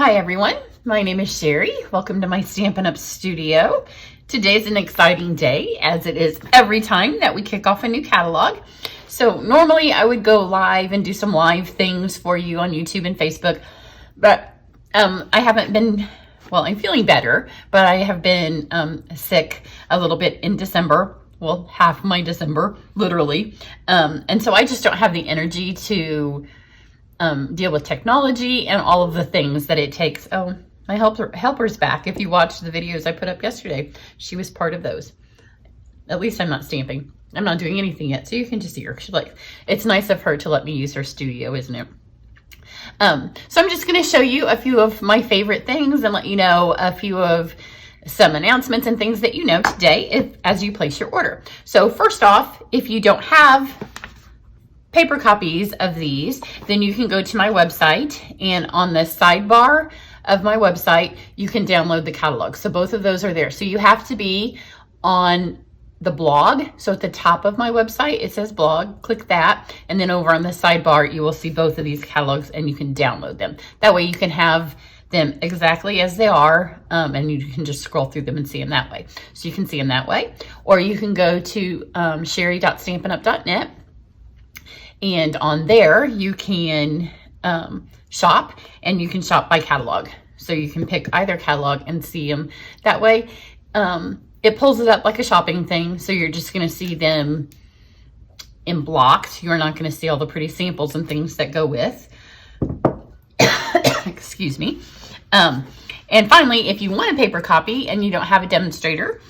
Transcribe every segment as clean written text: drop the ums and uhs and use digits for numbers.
Hi everyone, my name is Cheri. Welcome to my Stampin' Up studio. Today's an exciting day, as it is every time that we kick off a new catalog. So normally I would go live and do some live things for you on YouTube and Facebook, but I haven't been, well, I'm feeling better, but I have been sick a little bit in December. Well, half my December, literally. And so I just don't have the energy to deal with technology and all of the things that it takes. Oh, my helper's back. If you watched the videos I put up yesterday, she was part of those. At least I'm not stamping. I'm not doing anything yet, so you can just see her. She's like, it's nice of her to let me use her studio, isn't it? So I'm just going to show you a few of my favorite things and let you know a few of some announcements and things that you know today as you place your order. So first off, if you don't have paper copies of these, then you can go to my website, and on the sidebar of my website, you can download the catalog. So both of those are there. So you have to be on the blog. So at the top of my website, it says blog, click that. And then over on the sidebar, you will see both of these catalogs and you can download them. That way you can have them exactly as they are, and you can just scroll through them and see them that way. So you can see them that way. Or you can go to cheri.stampinup.net. And on there, you can shop, and you can shop by catalog. So you can pick either catalog and see them that way. It pulls it up like a shopping thing. So you're just going to see them in blocks. You're not going to see all the pretty samples and things that go with. Excuse me. And finally, if you want a paper copy and you don't have a demonstrator,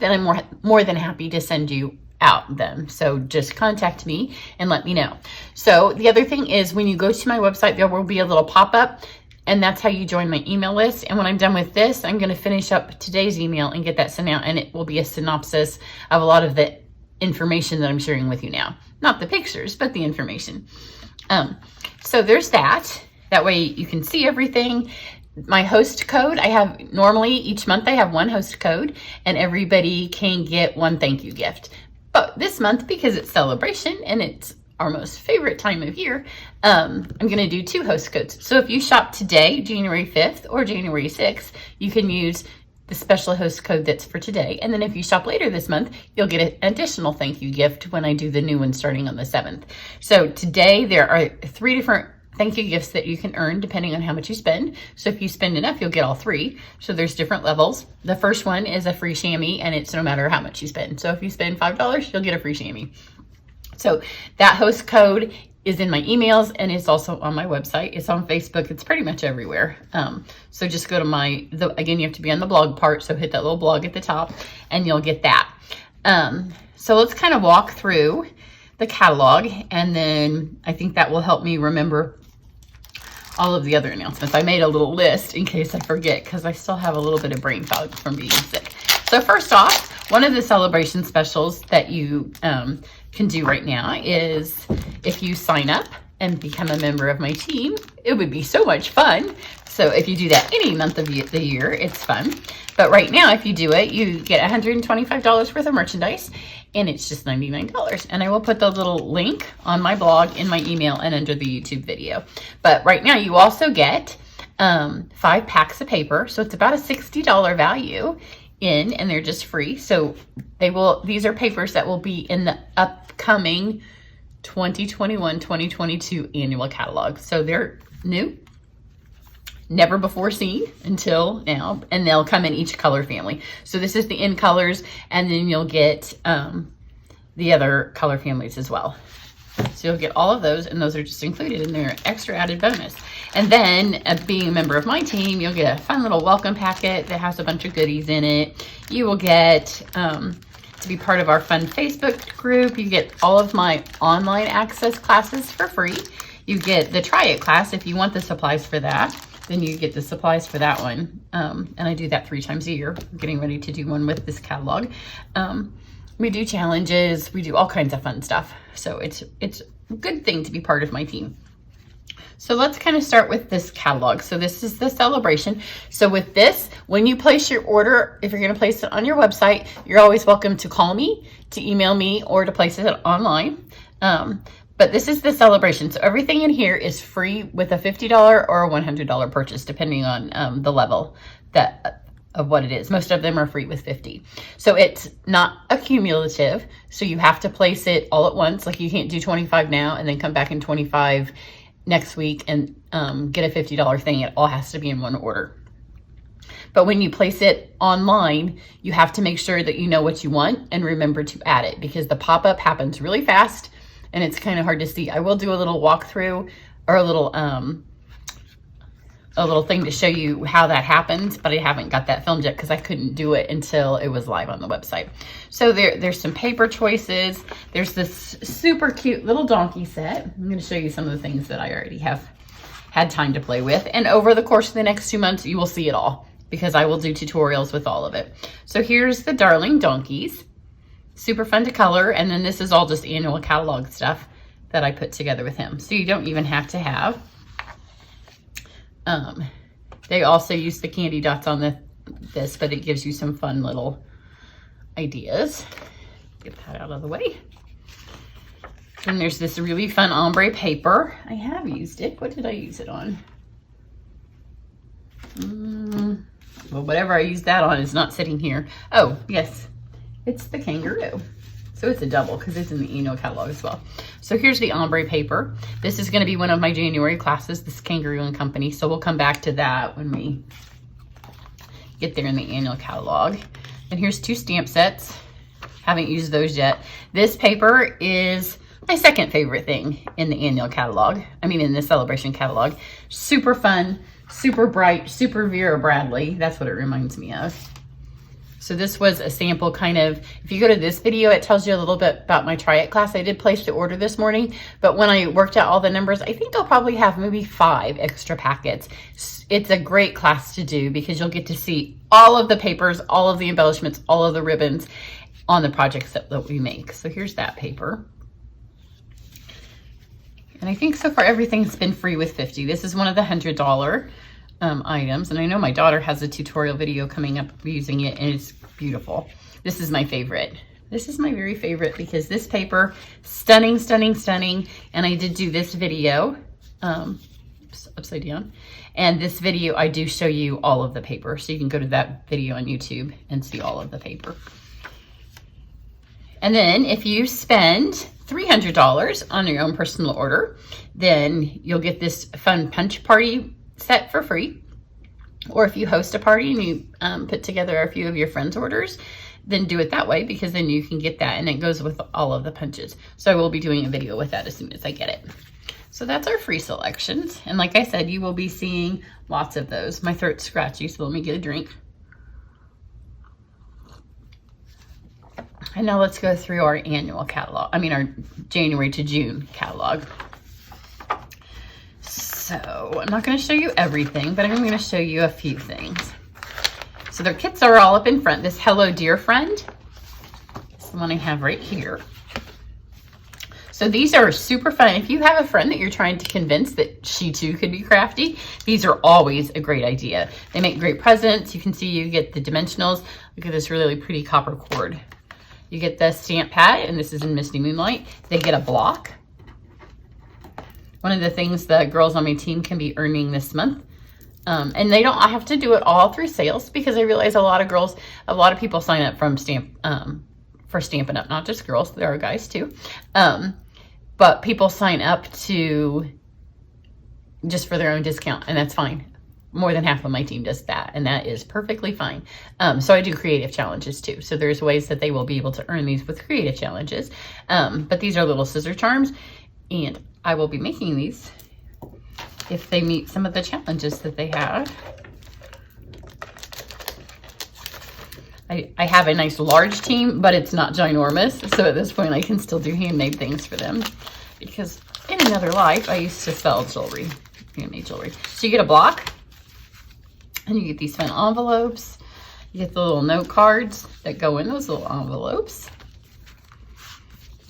then I'm more than happy to send you out them. So just contact me and let me know. So the other thing is, when you go to my website, there will be a little pop-up, and that's how you join my email list. And when I'm done with this, I'm going to finish up today's email and get that sent out, and it will be a synopsis of a lot of the information that I'm sharing with you now. Not the pictures, but the information. So there's that. That way you can see everything. My host code, I have normally each month I have one host code, and everybody can get one thank you gift. But this month, because it's celebration and it's our most favorite time of year, I'm going to do two host codes. So if you shop today, January 5th or January 6th, you can use the special host code that's for today. And then if you shop later this month, you'll get an additional thank you gift when I do the new one starting on the 7th. So today there are 3 different thank you gifts that you can earn depending on how much you spend. So if you spend enough, you'll get all 3. So there's different levels. The first one is a free chamois, and it's no matter how much you spend. So if you spend $5, you'll get a free chamois. So that host code is in my emails, and it's also on my website. It's on Facebook. It's pretty much everywhere. So just go to again, you have to be on the blog part. So hit that little blog at the top and you'll get that. So let's kind of walk through the catalog, and then I think that will help me remember all of the other announcements. I made a little list in case I forget, because I still have a little bit of brain fog from being sick. So first off, one of the celebration specials that you can do right now is, if you sign up and become a member of my team, it would be so much fun. So if you do that any month of the year, it's fun. But right now, if you do it, you get $125 worth of merchandise, and it's just $99. And I will put the little link on my blog, in my email, and under the YouTube video. But right now, you also get 5 packs of paper. So it's about a $60 value and they're just free. So these are papers that will be in the upcoming 2021-2022 annual catalog. So they're new, never before seen until now, and they'll come in each color family. So this is the in colors, and then you'll get the other color families as well. So you'll get all of those, and those are just included in their extra added bonus. And then, being a member of my team, you'll get a fun little welcome packet that has a bunch of goodies in it. You will get to be part of our fun Facebook group. You get all of my online access classes for free. You get the Triad Class if you want the supplies for that. Then you get the supplies for that one. And I do that 3 times a year. I'm getting ready to do one with this catalog. We do challenges. We do all kinds of fun stuff. So it's a good thing to be part of my team. So let's kind of start with this catalog. So this is the celebration. So with this, when you place your order, if you're going to place it on your website, you're always welcome to call me, to email me, or to place it online. But this is the celebration. So everything in here is free with a $50 or a $100 purchase, depending on the level of what it is. Most of them are free with 50. So it's not accumulative. So you have to place it all at once. Like you can't do 25 now and then come back in 25 next week and get a $50 thing. It all has to be in one order. But when you place it online, you have to make sure that you know what you want and remember to add it, because the pop-up happens really fast and it's kind of hard to see. I will do a little walkthrough or a little thing to show you how that happens, but I haven't got that filmed yet because I couldn't do it until it was live on the website. So there's some paper choices. There's this super cute little donkey set. I'm going to show you some of the things that I already have had time to play with. And over the course of the next 2 months, you will see it all, because I will do tutorials with all of it. So here's the darling donkeys. Super fun to color. And then this is all just annual catalog stuff that I put together with him. So you don't even have to have. They also use the candy dots on this, but it gives you some fun little ideas. Get that out of the way. And there's this really fun ombre paper. I have used it. What did I use it on? Well, whatever I used that on is not sitting here. Oh, yes, it's the kangaroo. So it's a double because it's in the annual catalog as well. So here's the ombre paper. This is going to be one of my January classes, this Kangaroo and Company. So we'll come back to that when we get there in the annual catalog. And here's 2 stamp sets. Haven't used those yet. This paper is my second favorite thing in the annual catalog. I mean, in the celebration catalog. Super fun, super bright, super Vera Bradley. That's what it reminds me of. So this was a sample kind of, if you go to this video, it tells you a little bit about my Triad class. I did place the order this morning, but when I worked out all the numbers, I think I'll probably have maybe 5 extra packets. It's a great class to do because you'll get to see all of the papers, all of the embellishments, all of the ribbons on the projects that we make. So here's that paper. And I think so far everything's been free with 50. This is one of the $100 items, and I know my daughter has a tutorial video coming up using it, and it's beautiful. This is my favorite. This is my very favorite because this paper, stunning, stunning, stunning. And I did do this video, upside down. And this video, I do show you all of the paper. So you can go to that video on YouTube and see all of the paper. And then if you spend $300 on your own personal order, then you'll get this fun punch party set for free. Or if you host a party and you put together a few of your friends' orders, then do it that way, because then you can get that and it goes with all of the punches. So I will be doing a video with that as soon as I get it. So that's our free selections. And like I said, you will be seeing lots of those. My throat's scratchy, so let me get a drink. And now let's go through our annual catalog. I mean, our January to June catalog. So I'm not going to show you everything, but I'm going to show you a few things. So their kits are all up in front. This Hello Dear Friend is the one I have right here. So these are super fun. If you have a friend that you're trying to convince that she too could be crafty, these are always a great idea. They make great presents. You can see you get the dimensionals. Look at this really pretty copper cord. You get the stamp pad, and this is in Misty Moonlight. They get a block. One of the things the girls on my team can be earning this month. And they don't have to do it all through sales, because I realize a lot of people sign up for Stampin' Up, not just girls, there are guys too. But people sign up to just for their own discount, and that's fine. More than half of my team does that, and that is perfectly fine. So I do creative challenges too. So there's ways that they will be able to earn these with creative challenges. But these are little scissor charms, and I will be making these if they meet some of the challenges that they have. I have a nice large team, but it's not ginormous. So at this point I can still do handmade things for them, because in another life I used to sell jewelry, handmade jewelry. So you get a block, and you get these fun envelopes. You get the little note cards that go in those little envelopes.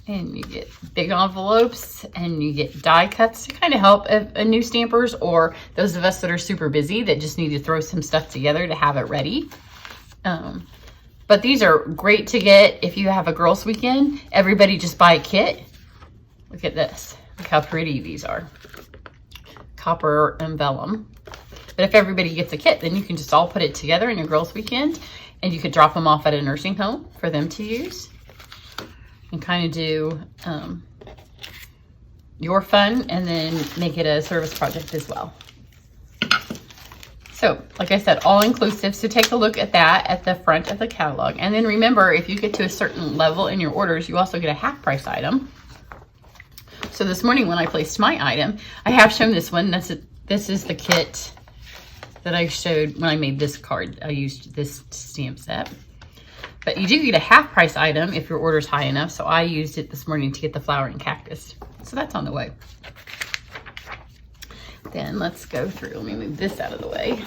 And you get big envelopes, and you get die cuts to kind of help new stampers, or those of us that are super busy that just need to throw some stuff together to have it ready. But these are great to get if you have a girls' weekend. Everybody just buy a kit. Look at this. Look how pretty these are. Copper and vellum. But if everybody gets a kit, then you can just all put it together in your girls' weekend, and you could drop them off at a nursing home for them to use. And kind of do your fun, and then make it a service project as well. So, like I said, all inclusive. So take a look at that at the front of the catalog. And then remember, if you get to a certain level in your orders, you also get a half price item. So this morning when I placed my item, I have shown this one. This is the kit that I showed when I made this card. I used this stamp set. But you do get a half price item if your order's high enough. So I used it this morning to get the flowering cactus. So that's on the way. Then let's go through. Let me move this out of the way.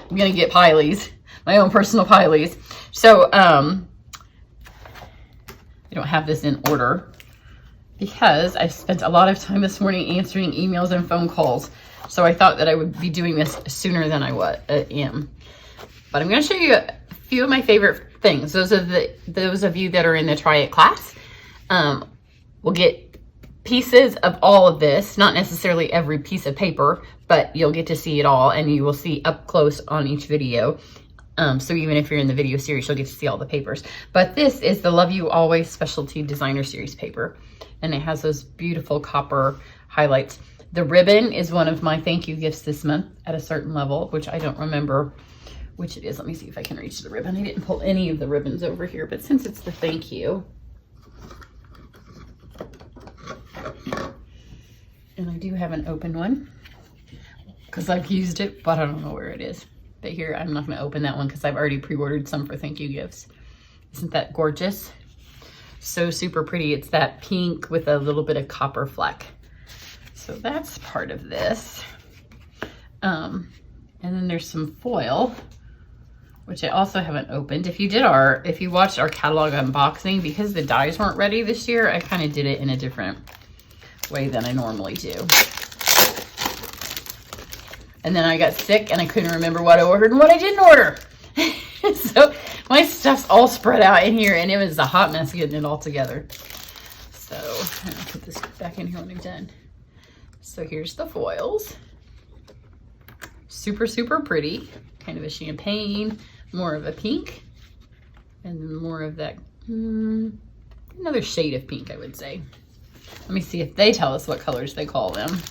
I'm gonna get Pileys, my own personal Pileys. So I don't have this in order because I spent a lot of time this morning answering emails and phone calls. So I thought that I would be doing this sooner than I am. But I'm gonna show you a few of my favorite things. Those of you that are in the Triad class will get pieces of all of this, not necessarily every piece of paper, but you'll get to see it all, and you will see up close on each video. So even if you're in the video series, you'll get to see all the papers. But this is the Love You Always Specialty Designer Series paper, and it has those beautiful copper highlights. The ribbon is one of my thank you gifts this month at a certain level, which I don't remember which it is. Let me see if I can reach the ribbon. I didn't pull any of the ribbons over here, but since it's the thank you, and I do have an open one because I've used it, but I don't know where it is. But here, I'm not going to open that one because I've already pre-ordered some for thank you gifts. Isn't that gorgeous? So super pretty. It's that pink with a little bit of copper fleck. So that's part of this. And then there's some foil, which I also haven't opened. If you watched our catalog unboxing, because the dies weren't ready this year, I kind of did it in a different way than I normally do. And then I got sick and I couldn't remember what I ordered and what I didn't order. So my stuff's all spread out in here, and it was a hot mess getting it all together. So I'll put this back in here when I'm done. So here's the foils. Super, super pretty. Kind of a champagne, more of a pink, and then more of that, another shade of pink, I would say. Let me see if they tell us what colors they call them.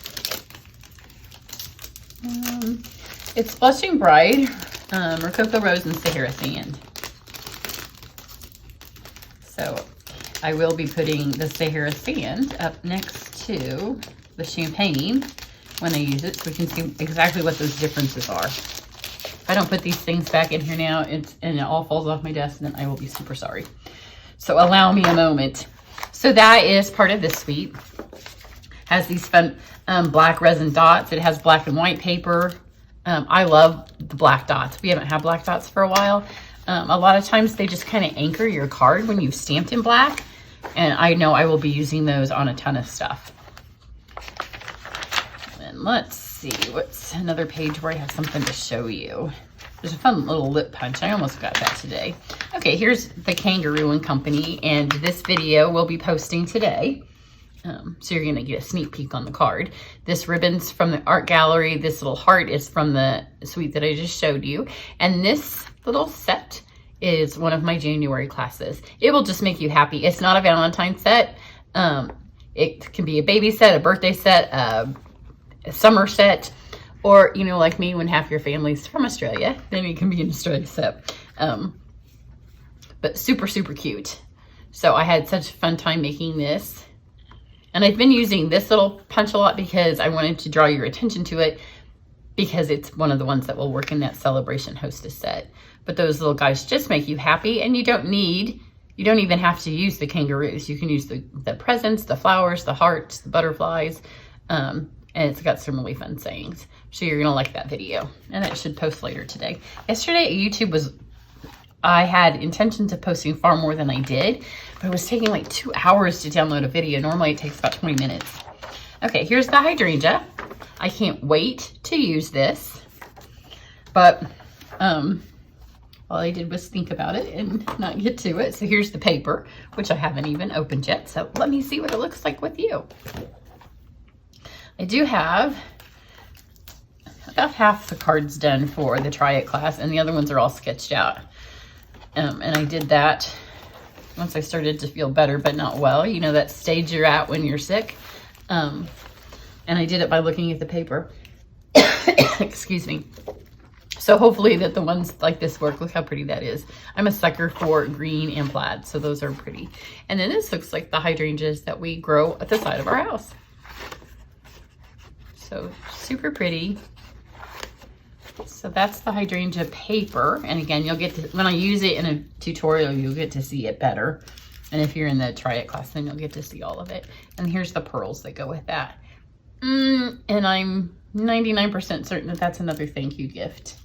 It's Blushing Bride, Rococo Rose, and Sahara Sand. So I will be putting the Sahara Sand up next to the champagne when I use it, so we can see exactly what those differences are. If I don't put these things back in here now and it all falls off my desk, then I will be super sorry. So allow me a moment. So that is part of this suite. Has these fun black resin dots. It has black and white paper. I love the black dots. We haven't had black dots for a while. A lot of times they just kind of anchor your card when you've stamped in black. And I know I will be using those on a ton of stuff. And let's see, what's another page where I have something to show you. There's a fun little lip punch. I almost got that today. Okay, here's the Kangaroo and Company, and this video will be posting today. So you're gonna get a sneak peek on the card. This ribbon's from the art gallery. This little heart is from the suite that I just showed you. And this little set is one of my January classes. It will just make you happy. It's not a Valentine set. It can be a baby set, a birthday set, a summer set, or, you know, like me, when half your family's from Australia, then it can be an Australia set. But super, super cute. So I had such a fun time making this. And I've been using this little punch a lot because I wanted to draw your attention to it, because it's one of the ones that will work in that Sale-A-Bration Hostess set. But those little guys just make you happy, and you don't even have to use the kangaroos. You can use the presents, the flowers, the hearts, the butterflies, and it's got some really fun sayings. So you're gonna like that video, and that should post later today. Yesterday at YouTube I had intention to posting far more than I did, but it was taking like 2 hours to download a video. Normally it takes about 20 minutes. Okay, here's the hydrangea. I can't wait to use this, but all I did was think about it and not get to it. So here's the paper, which I haven't even opened yet. So let me see what it looks like with you. I do have about half the cards done for the Triad class, and the other ones are all sketched out. And I did that once I started to feel better, but not well. You know, that stage you're at when you're sick. And I did it by looking at the paper. Excuse me. So hopefully that the ones like this work. Look how pretty that is. I'm a sucker for green and plaid, so those are pretty. And then this looks like the hydrangeas that we grow at the side of our house. So super pretty. So that's the hydrangea paper. And again, you'll get to, when I use it in a tutorial, you'll get to see it better. And if you're in the Triad class, then you'll get to see all of it. And here's the pearls that go with that. And I'm 99% certain that that's another thank you gift.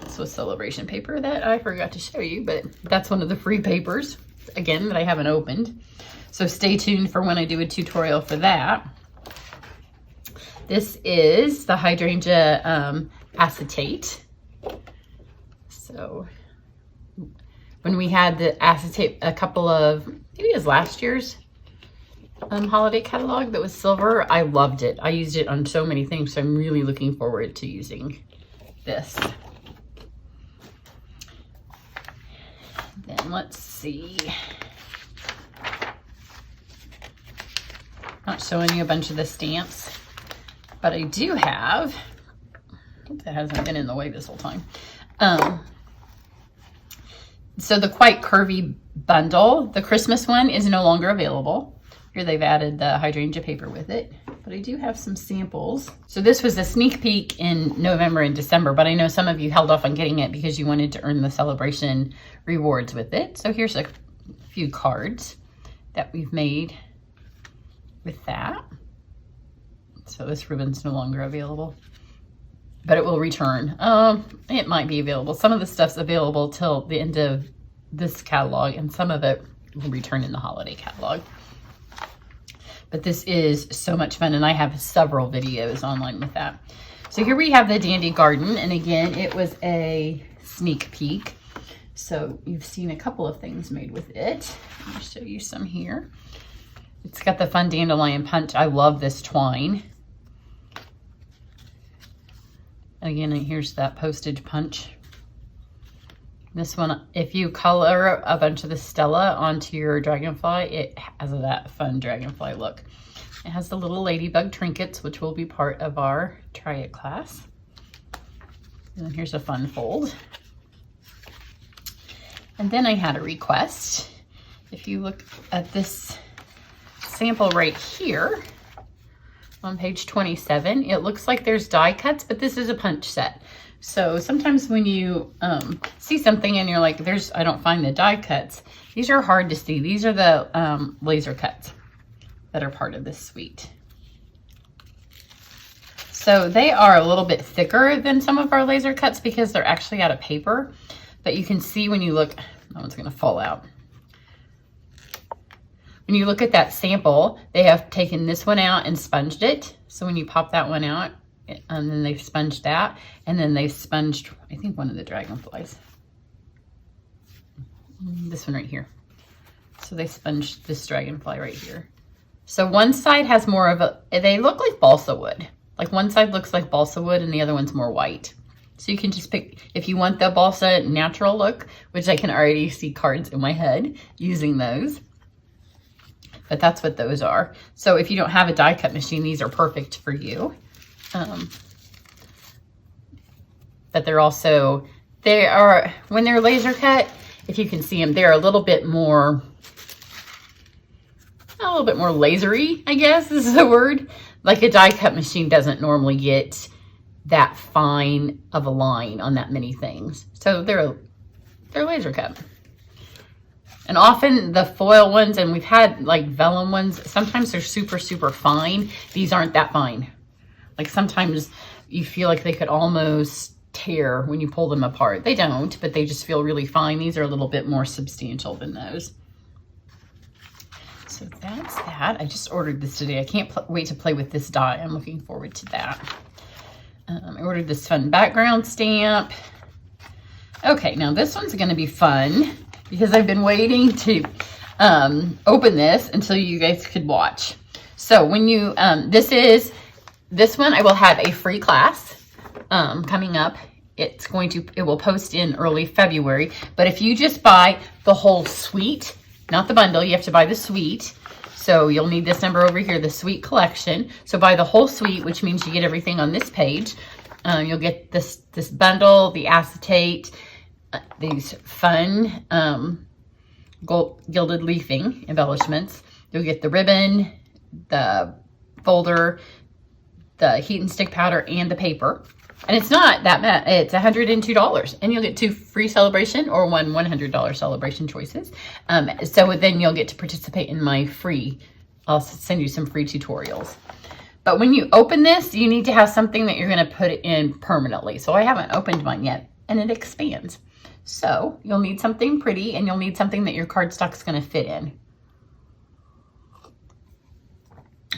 This was Sale-A-Bration paper that I forgot to show you, but that's one of the free papers, again, that I haven't opened. So stay tuned for when I do a tutorial for that. This is the hydrangea acetate. So when we had the acetate, a couple of, maybe it was last year's holiday catalog that was silver, I loved it. I used it on so many things, so I'm really looking forward to using this. Then let's see. Not showing you a bunch of the stamps, but I do have, I hope that hasn't been in the way this whole time. So the Quite Curvy bundle, the Christmas one is no longer available. Here they've added the hydrangea paper with it, but I do have some samples. So this was a sneak peek in November and December, but I know some of you held off on getting it because you wanted to earn the Sale-A-Bration rewards with it. So here's a few cards that we've made with that. So this ribbon's no longer available, but it will return. It might be available. Some of the stuff's available till the end of this catalog, and some of it will return in the holiday catalog. But this is so much fun, and I have several videos online with that. So here we have the Dandy Garden, and again, it was a sneak peek. So you've seen a couple of things made with it. Let me show you some here. It's got the fun dandelion punch. I love this twine. Again, here's that postage punch. This one, if you color a bunch of the Stella onto your dragonfly, it has that fun dragonfly look. It has the little ladybug trinkets, which will be part of our Triad class. And here's a fun fold. And then I had a request. If you look at this sample right here, on page 27, it looks like there's die cuts, but this is a punch set. So sometimes when you see something and you're like, I don't find the die cuts, these are hard to see. These are the laser cuts that are part of this suite. So they are a little bit thicker than some of our laser cuts because they're actually out of paper, but you can see when you look, that one's gonna fall out. When you look at that sample, they have taken this one out and sponged it. So when you pop that one out, and then they've sponged that, and then they've sponged, I think, one of the dragonflies. This one right here. So they sponged this dragonfly right here. So one side has more of a, they look like balsa wood. Like one side looks like balsa wood and the other one's more white. So you can just pick, if you want the balsa natural look, which I can already see cards in my head using those. But that's what those are. So if you don't have a die cut machine, these are perfect for you. But they're also, they are, when they're laser cut, if you can see them, they're a little bit more lasery, I guess is the word. Like a die cut machine doesn't normally get that fine of a line on that many things. So they're laser cut. And often the foil ones, and we've had like vellum ones, sometimes they're super, super fine. These aren't that fine. Like sometimes you feel like they could almost tear when you pull them apart. They don't, but they just feel really fine. These are a little bit more substantial than those. So that's that. I just ordered this today. I can't wait to play with this die. I'm looking forward to that. I ordered this fun background stamp. Okay, now this one's going to be fun because I've been waiting to open this until you guys could watch. So when you, this is this one I will have a free class coming up. It will post in early February, but if you just buy the whole suite, not the bundle, you have to buy the suite. So you'll need this number over here, the suite collection. So buy the whole suite, which means you get everything on this page. You'll get this bundle, the acetate, these fun gilded leafing embellishments. You'll get the ribbon, the folder, the heat and stick powder, and the paper. And it's not that much. It's $102. And you'll get 2 free Sale-A-Bration or 1 $100 Sale-A-Bration choices. So then you'll get to participate in my free, I'll send you some free tutorials. But when you open this, you need to have something that you're going to put it in permanently. So I haven't opened mine yet, and it expands. So you'll need something pretty, and you'll need something that your cardstock's going to fit in.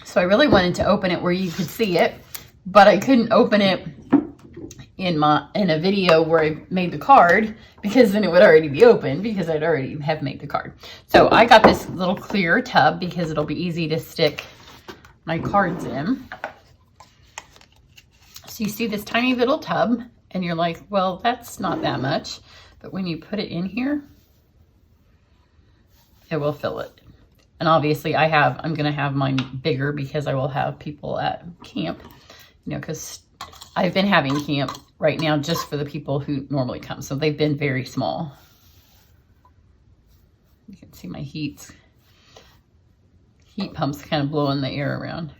So I really wanted to open it where you could see it, but I couldn't open it in a video where I made the card, because then it would already be open because I'd already have made the card. So I got this little clear tub because it'll be easy to stick my cards in. So you see this tiny little tub and you're like, well, that's not that much. But when you put it in here, it will fill it. And obviously I'm going to have mine bigger because I will have people at camp, you know, because I've been having camp right now just for the people who normally come. So they've been very small. You can see my heat pumps kind of blowing the air around.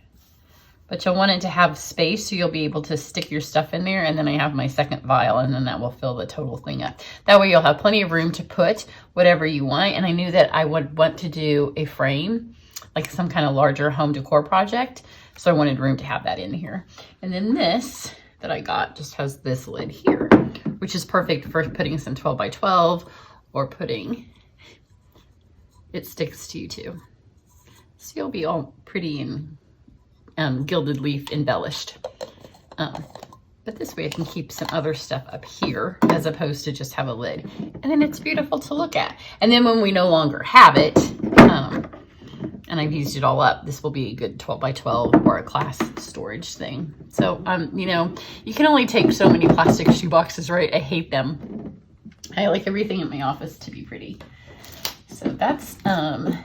But you'll want it to have space so you'll be able to stick your stuff in there. And then I have my second vial, and then that will fill the total thing up. That way you'll have plenty of room to put whatever you want. And I knew that I would want to do a frame, like some kind of larger home decor project. So I wanted room to have that in here. And then this that I got just has this lid here, which is perfect for putting some 12 by 12 or putting, it sticks to you too. So you'll be all pretty and gilded leaf embellished. But this way I can keep some other stuff up here as opposed to just have a lid. And then it's beautiful to look at. And then when we no longer have it, and I've used it all up, this will be a good 12 by 12 or a class storage thing. So, you know, you can only take so many plastic shoe boxes, right? I hate them. I like everything in my office to be pretty. So that's the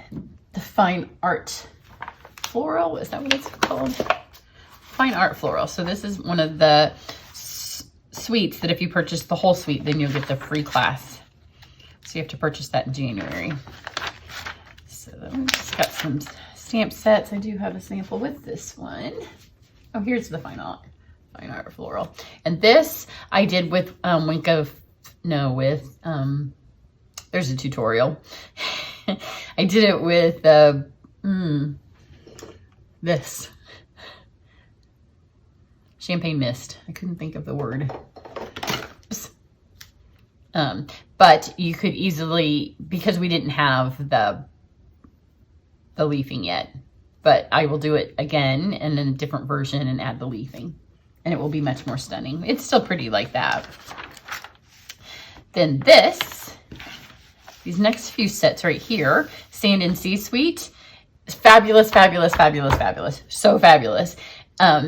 Fine Art Floral. Is that what it's called? Fine Art Floral. So this is one of the suites that if you purchase the whole suite, then you'll get the free class. So you have to purchase that in January. So then just got some stamp sets. I do have a sample with this one. Oh, here's the Fine Art Floral. And this I did with there's a tutorial. I did it with this champagne mist. I couldn't think of the word. But you could easily, because we didn't have the leafing yet, but I will do it again and in a different version and add the leafing, and it will be much more stunning. It's still pretty like that. Then these next few sets right here, Sand and Sea Suite, fabulous, fabulous, fabulous, fabulous. So fabulous.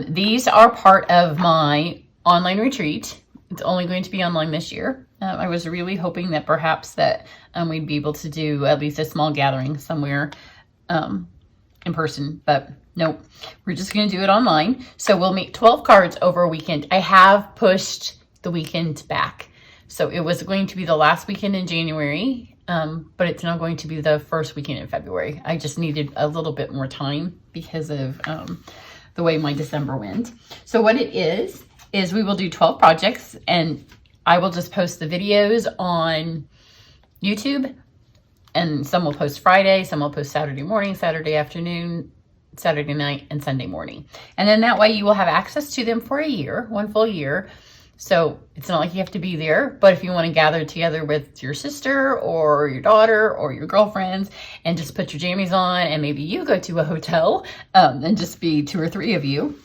These are part of my online retreat. It's only going to be online this year. I was really hoping that perhaps that we'd be able to do at least a small gathering somewhere in person, but nope, we're just going to do it online. So we'll make 12 cards over a weekend. I have pushed the weekend back. So it was going to be the last weekend in January, but it's now going to be the first weekend in February. I just needed a little bit more time because of the way my December went. So what it is we will do 12 projects, and I will just post the videos on YouTube, and some will post Friday, some will post Saturday morning, Saturday afternoon, Saturday night, and Sunday morning. And then that way you will have access to them for a year, one full year. So it's not like you have to be there, but if you want to gather together with your sister or your daughter or your girlfriends and just put your jammies on, and maybe you go to a hotel and just be 2 or 3 of you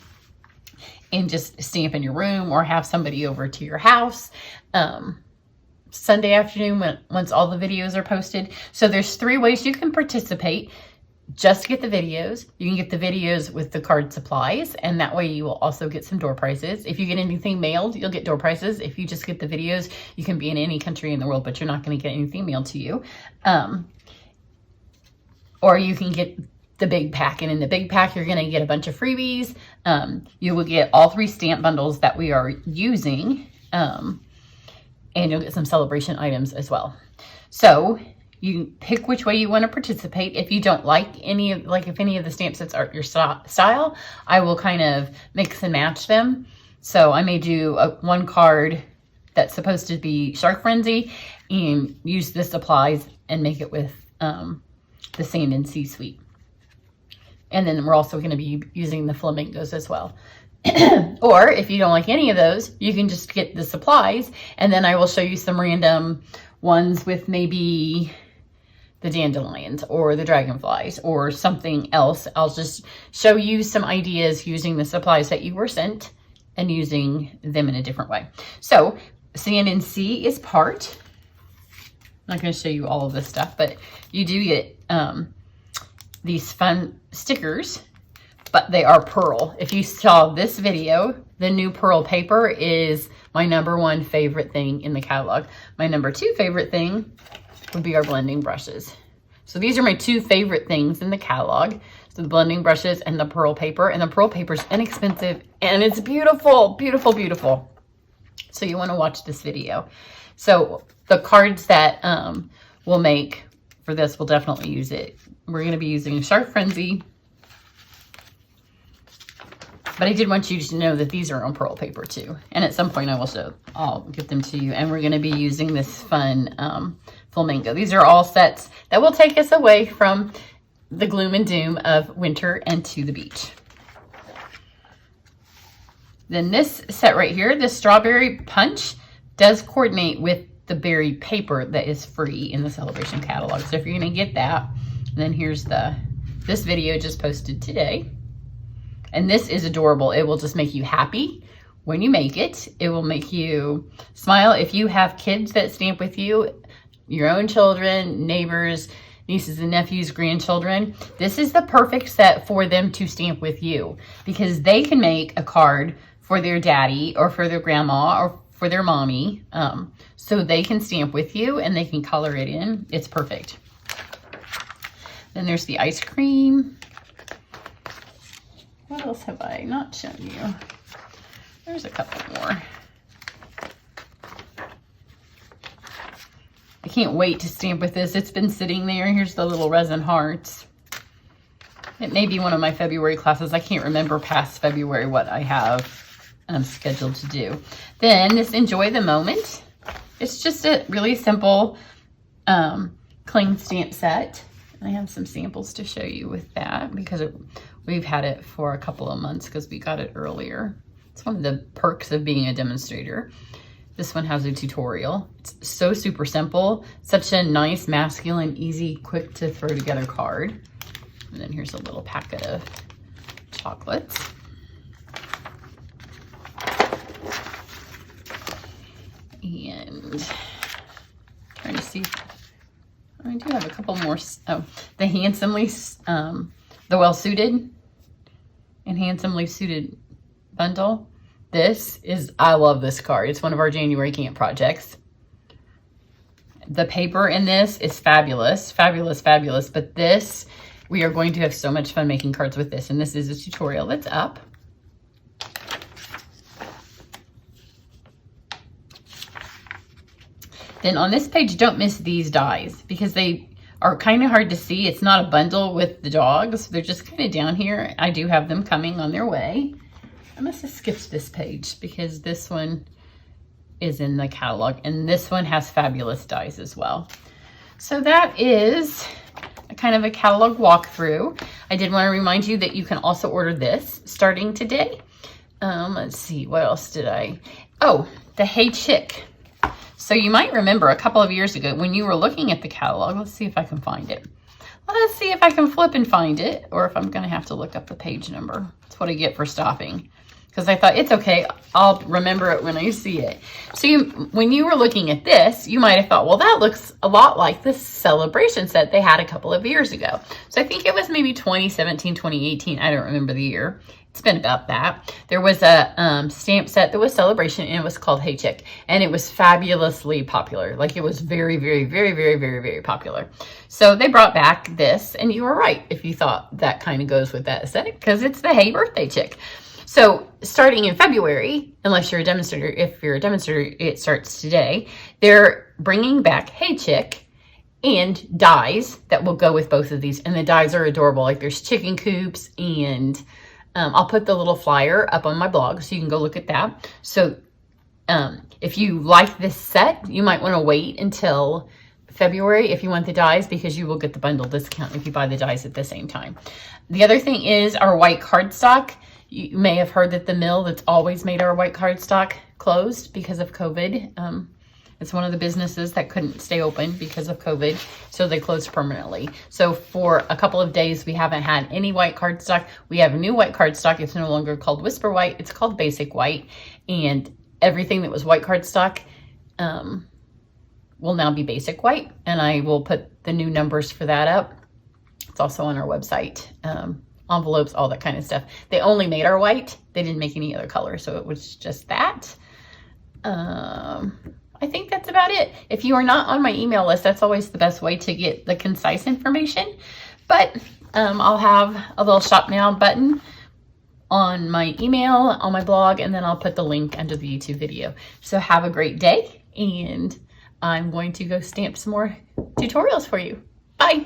and just stamp in your room, or have somebody over to your house Sunday afternoon once all the videos are posted. So there's 3 ways you can participate. just get the videos. You can get the videos with the card supplies, and that way you will also get some door prizes. If you get anything mailed, you'll get door prizes. If you just get the videos, you can be in any country in the world, but you're not going to get anything mailed to you. Or you can get the big pack, and in the big pack, you're going to get a bunch of freebies. You will get all 3 stamp bundles that we are using, and you'll get some celebration items as well. So you pick which way you want to participate. If you don't like any of, if any of the stamp sets aren't your style, I will kind of mix and match them. So I may do one card that's supposed to be Shark Frenzy and use the supplies and make it with the Sand and Sea Sweet. And then we're also going to be using the Flamingos as well. Or if you don't like any of those, you can just get the supplies, and then I will show you some random ones with maybe the dandelions or the dragonflies or something else. I'll just show you some ideas using the supplies that you were sent and using them in a different way. So Sand and Sea is part. I'm not going to show you all of this stuff, but you do get these fun stickers, but they are pearl. If you saw this video, the new pearl paper is my #1 favorite thing in the catalog. My #2 favorite thing would be our blending brushes. So these are my 2 favorite things in the catalog. So the blending brushes and the pearl paper. And the pearl paper is inexpensive and it's beautiful, beautiful, beautiful. So you want to watch this video. So the cards that we'll make for this, we'll definitely use it. We're going to be using Shark Frenzy. But I did want you to know that these are on pearl paper too. And at some point I'll get them to you. And we're going to be using this fun Flamingo. These are all sets that will take us away from the gloom and doom of winter and to the beach. Then this set right here, the Strawberry Punch, does coordinate with the berry paper that is free in the Celebration catalog. So if you're going to get that, then here's this video just posted today. And this is adorable. It will just make you happy when you make it. It will make you smile. If you have kids that stamp with you, your own children, neighbors, nieces and nephews, grandchildren, this is the perfect set for them to stamp with you, because they can make a card for their daddy or for their grandma or for their mommy. So they can stamp with you and they can color it in. It's perfect. Then there's the ice cream. What else have I not shown you? There's a couple more. I can't wait to stamp with this. It's been sitting there. Here's the little Resin Hearts. It may be one of my February classes. I can't remember past February what I have scheduled to do. Then this Enjoy the Moment. It's just a really simple cling stamp set. I have some samples to show you with that because we've had it for a couple of months because we got it earlier. It's one of the perks of being a demonstrator. This one has a tutorial. It's so super simple. Such a nice, masculine, easy, quick to throw together card. And then here's a little packet of chocolates. And trying to see. I do have a couple more. Oh, the Handsomely, the Well Suited and Handsomely Suited bundle. This is, I love this card. It's one of our January camp projects. The paper in this is fabulous, fabulous, fabulous. But this, we are going to have so much fun making cards with this. And this is a tutorial that's up. Then on this page, don't miss these dies because they are kind of hard to see. It's not a bundle with the dogs. They're just kind of down here. I do have them coming on their way. I must have skipped this page because this one is in the catalog and this one has fabulous dies as well. So that is a kind of a catalog walkthrough. I did want to remind you that you can also order this starting today. Let's see, what else did I? Oh, the Hey Chick. So you might remember a couple of years ago when you were looking at the catalog, let's see if I can find it. Let's see if I can flip and find it or if I'm going to have to look up the page number. That's what I get for stopping. because I thought it's okay. I'll remember it when I see it. So when you were looking at this, you might have thought, well, that looks a lot like the Sale-A-Bration set they had a couple of years ago. So I think it was maybe 2017, 2018. I don't remember the year. It's been about that. There was a stamp set that was Sale-A-Bration, and it was called Hey Chick, and it was fabulously popular. Like, it was very, very, very, very, very, very popular. So they brought back this, and you were right if you thought that kind of goes with that aesthetic, because it's the Hey Birthday Chick. So starting in February, unless you're a demonstrator, if you're a demonstrator, it starts today. They're bringing back Hey Chick and dies that will go with both of these. And the dies are adorable. Like, there's chicken coops, and I'll put the little flyer up on my blog so you can go look at that. So if you like this set, you might want to wait until February if you want the dies, because you will get the bundle discount if you buy the dies at the same time. The other thing is our white cardstock. You may have heard that the mill that's always made our white cardstock closed because of COVID. It's one of the businesses that couldn't stay open because of COVID, so they closed permanently. So for a couple of days, we haven't had any white cardstock. We have a new white cardstock. It's no longer called Whisper White. It's called Basic White. And everything that was white cardstock will now be Basic White. And I will put the new numbers for that up. It's also on our website. Envelopes, all that kind of stuff. They only made our white. They didn't make any other color, so it was just that. I think that's about it. If you are not on my email list, that's always the best way to get the concise information. But I'll have a little shop now button on my email, on my blog, and then I'll put the link under the YouTube video. So have a great day, and I'm going to go stamp some more tutorials for you. Bye.